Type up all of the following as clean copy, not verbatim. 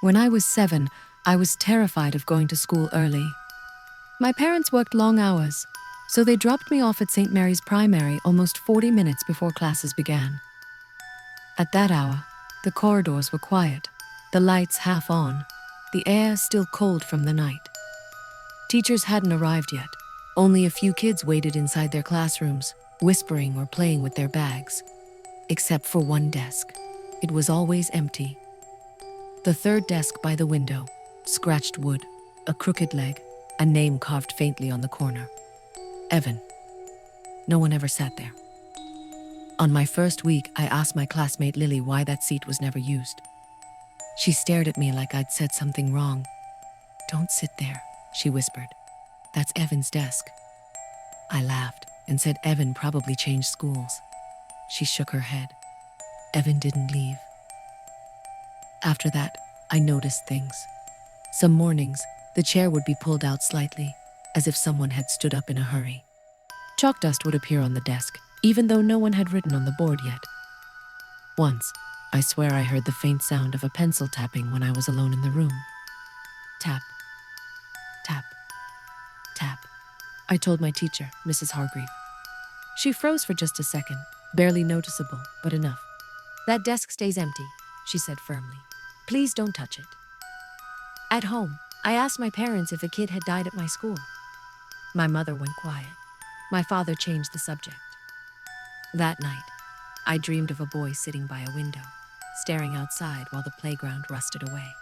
When I was 7, I was terrified of going to school early. My parents worked long hours, so they dropped me off at St. Mary's Primary almost 40 minutes before classes began. At that hour, the corridors were quiet, the lights half on, the air still cold from the night. Teachers hadn't arrived yet. Only a few kids waited inside their classrooms, whispering or playing with their bags. Except for one desk. It was always empty. The third desk by the window, scratched wood, a crooked leg, a name carved faintly on the corner. Evan. No one ever sat there. On my first week, I asked my classmate Lily why that seat was never used. She stared at me like I'd said something wrong. "Don't sit there," she whispered. "That's Evan's desk." I laughed and said Evan probably changed schools. She shook her head. Evan didn't leave. After that, I noticed things. Some mornings, the chair would be pulled out slightly, as if someone had stood up in a hurry. Chalk dust would appear on the desk, even though no one had written on the board yet. Once, I swear I heard the faint sound of a pencil tapping when I was alone in the room. Tap, tap, tap. I told my teacher, Mrs. Hargreave. She froze for just a second, barely noticeable, but enough. "That desk stays empty," she said firmly. "Please don't touch it." At home, I asked my parents if a kid had died at my school. My mother went quiet. My father changed the subject. That night, I dreamed of a boy sitting by a window, staring outside while the playground rusted away.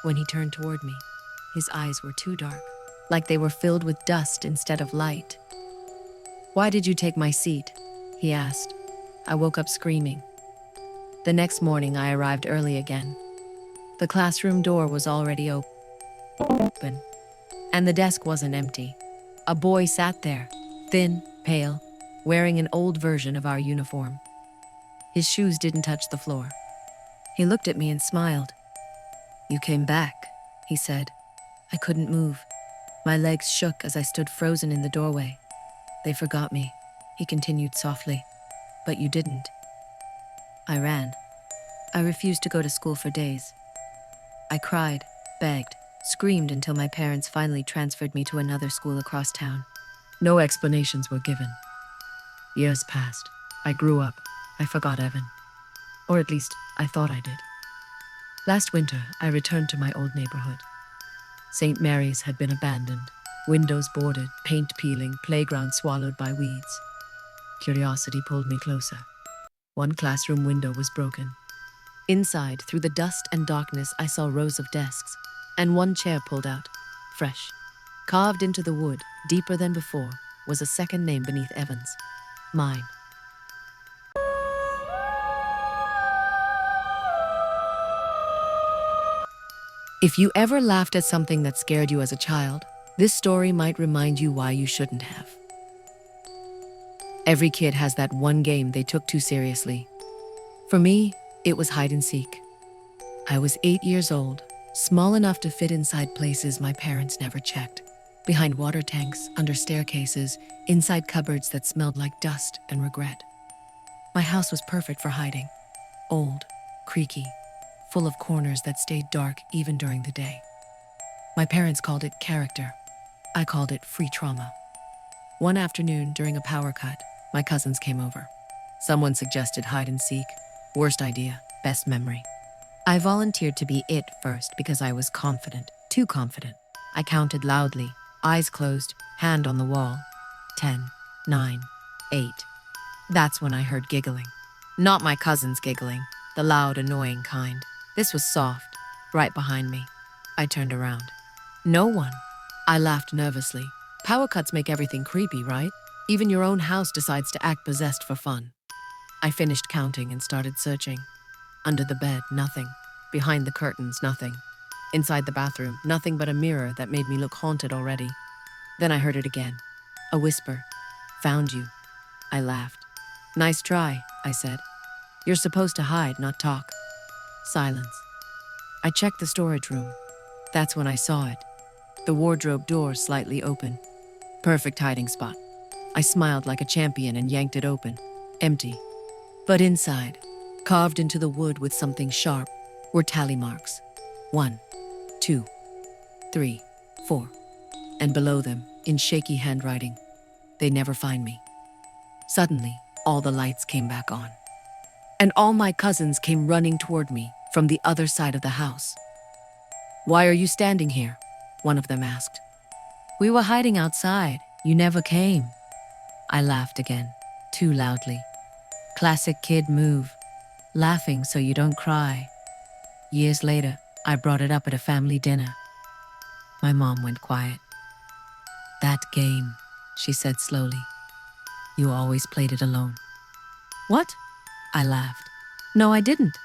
When he turned toward me, his eyes were too dark, like they were filled with dust instead of light. "Why did you take my seat?" he asked. I woke up screaming. The next morning, I arrived early again. The classroom door was already open, and the desk wasn't empty. A boy sat there, thin, pale, wearing an old version of our uniform. His shoes didn't touch the floor. He looked at me and smiled. "You came back," he said. I couldn't move. My legs shook as I stood frozen in the doorway. "They forgot me," he continued softly. "But you didn't." I ran. I refused to go to school for days. I cried, begged, screamed until my parents finally transferred me to another school across town. No explanations were given. Years passed. I grew up. I forgot Evan. Or at least, I thought I did. Last winter, I returned to my old neighborhood. St. Mary's had been abandoned. Windows boarded, paint peeling, playground swallowed by weeds. Curiosity pulled me closer. One classroom window was broken. Inside, through the dust and darkness, I saw rows of desks, and one chair pulled out, fresh. Carved into the wood, deeper than before, was a second name beneath Evan's. Mine. If you ever laughed at something that scared you as a child, this story might remind you why you shouldn't have. Every kid has that one game they took too seriously. For me, it was hide and seek. I was 8 years old, small enough to fit inside places my parents never checked. Behind water tanks, under staircases, inside cupboards that smelled like dust and regret. My house was perfect for hiding. Old, creaky, full of corners that stayed dark even during the day. My parents called it character. I called it free trauma. One afternoon during a power cut, my cousins came over. Someone suggested hide and seek. Worst idea, best memory. I volunteered to be it first because I was confident, too confident. I counted loudly, eyes closed, hand on the wall. 10, 9, 8. That's when I heard giggling. Not my cousins giggling, the loud, annoying kind. This was soft, right behind me. I turned around. No one. I laughed nervously. Power cuts make everything creepy, right? Even your own house decides to act possessed for fun. I finished counting and started searching. Under the bed, nothing. Behind the curtains, nothing. Inside the bathroom, nothing but a mirror that made me look haunted already. Then I heard it again. A whisper. "Found you." I laughed. "Nice try," I said. "You're supposed to hide, not talk." Silence. I checked the storage room. That's when I saw it. The wardrobe door slightly open. Perfect hiding spot. I smiled like a champion and yanked it open. Empty. But inside, carved into the wood with something sharp, were tally marks. 1, 2, 3, 4. And below them, in shaky handwriting, they never find me. Suddenly, all the lights came back on. And all my cousins came running toward me from the other side of the house. "Why are you standing here?" one of them asked. "We were hiding outside. You never came." I laughed again, too loudly. Classic kid move, laughing so you don't cry. Years later, I brought it up at a family dinner. My mom went quiet. "That game," she said slowly. "You always played it alone." "What?" I laughed. "No, I didn't."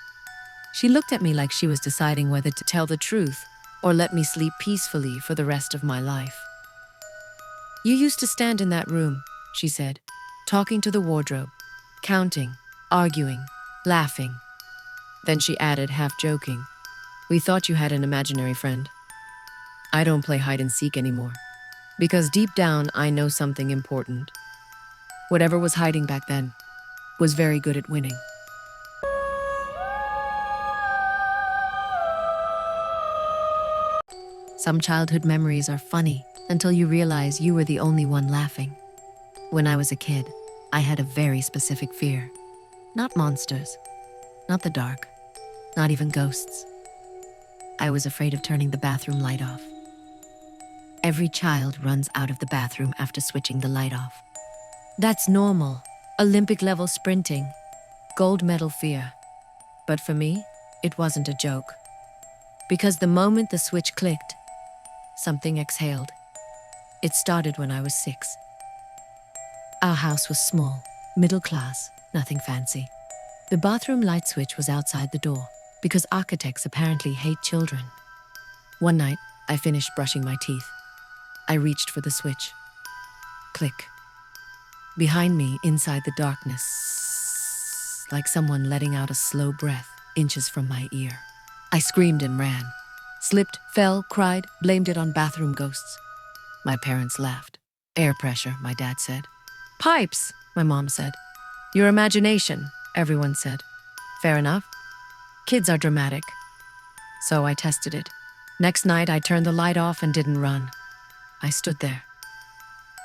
She looked at me like she was deciding whether to tell the truth or let me sleep peacefully for the rest of my life. "You used to stand in that room," she said, talking to the wardrobe, counting, arguing, laughing. Then she added, half joking, "We thought you had an imaginary friend." I don't play hide and seek anymore, because deep down I know something important. Whatever was hiding back then was very good at winning. Some childhood memories are funny until you realize you were the only one laughing. When I was a kid, I had a very specific fear. Not monsters, not the dark, not even ghosts. I was afraid of turning the bathroom light off. Every child runs out of the bathroom after switching the light off. That's normal, Olympic-level sprinting, gold medal fear. But for me, it wasn't a joke. Because the moment the switch clicked, something exhaled. It started when I was 6. Our house was small, middle class, nothing fancy. The bathroom light switch was outside the door, because architects apparently hate children. One night, I finished brushing my teeth. I reached for the switch. Click. Behind me, inside the darkness, like someone letting out a slow breath, inches from my ear. I screamed and ran. Slipped, fell, cried, blamed it on bathroom ghosts. My parents laughed. "Air pressure," my dad said. "Pipes," my mom said. "Your imagination," everyone said. Fair enough. Kids are dramatic. So I tested it. Next night, I turned the light off and didn't run. I stood there.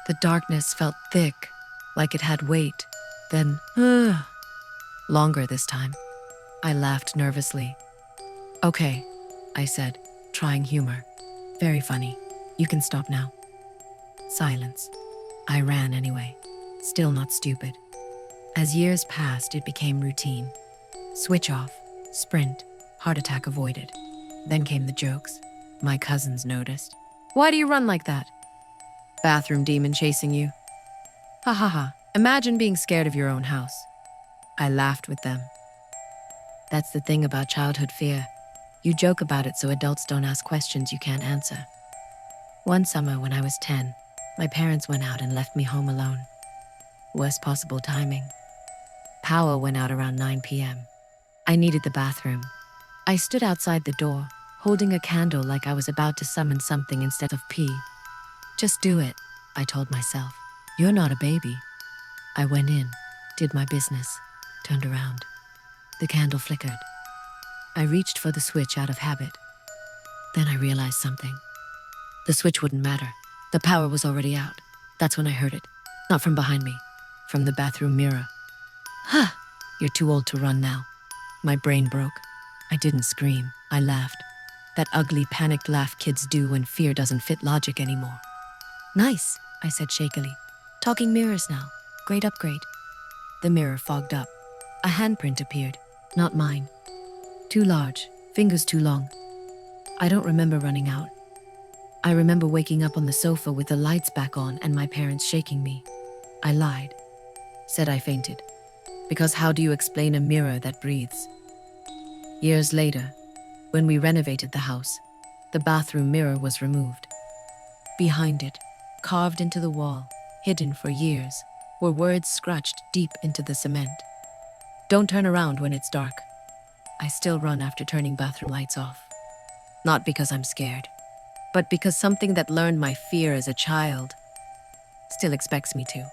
The darkness felt thick, like it had weight. Then, longer this time. I laughed nervously. "Okay," I said, trying humor. "Very funny. You can stop now." Silence. I ran anyway, still not stupid. As years passed, it became routine. Switch off, sprint, heart attack avoided. Then came the jokes. My cousins noticed. "Why do you run like that?" "Bathroom demon chasing you." "Ha ha ha, imagine being scared of your own house." I laughed with them. That's the thing about childhood fear. You joke about it so adults don't ask questions you can't answer. One summer when I was 10, my parents went out and left me home alone. Worst possible timing. Power went out around 9 p.m. I needed the bathroom. I stood outside the door, holding a candle like I was about to summon something instead of pee. "Just do it," I told myself. "You're not a baby." I went in, did my business, turned around. The candle flickered. I reached for the switch out of habit. Then I realized something. The switch wouldn't matter. The power was already out. That's when I heard it. Not from behind me, from the bathroom mirror. "Huh, you're too old to run now." My brain broke. I didn't scream. I laughed. That ugly, panicked laugh kids do when fear doesn't fit logic anymore. "Nice," I said shakily. "Talking mirrors now. Great upgrade." The mirror fogged up. A handprint appeared. Not mine. Too large, fingers too long. I don't remember running out. I remember waking up on the sofa with the lights back on and my parents shaking me. I lied. Said I fainted. Because how do you explain a mirror that breathes? Years later, when we renovated the house, the bathroom mirror was removed. Behind it, carved into the wall, hidden for years, were words scratched deep into the cement. "Don't turn around when it's dark." I still run after turning bathroom lights off. Not because I'm scared, but because something that learned my fear as a child still expects me to.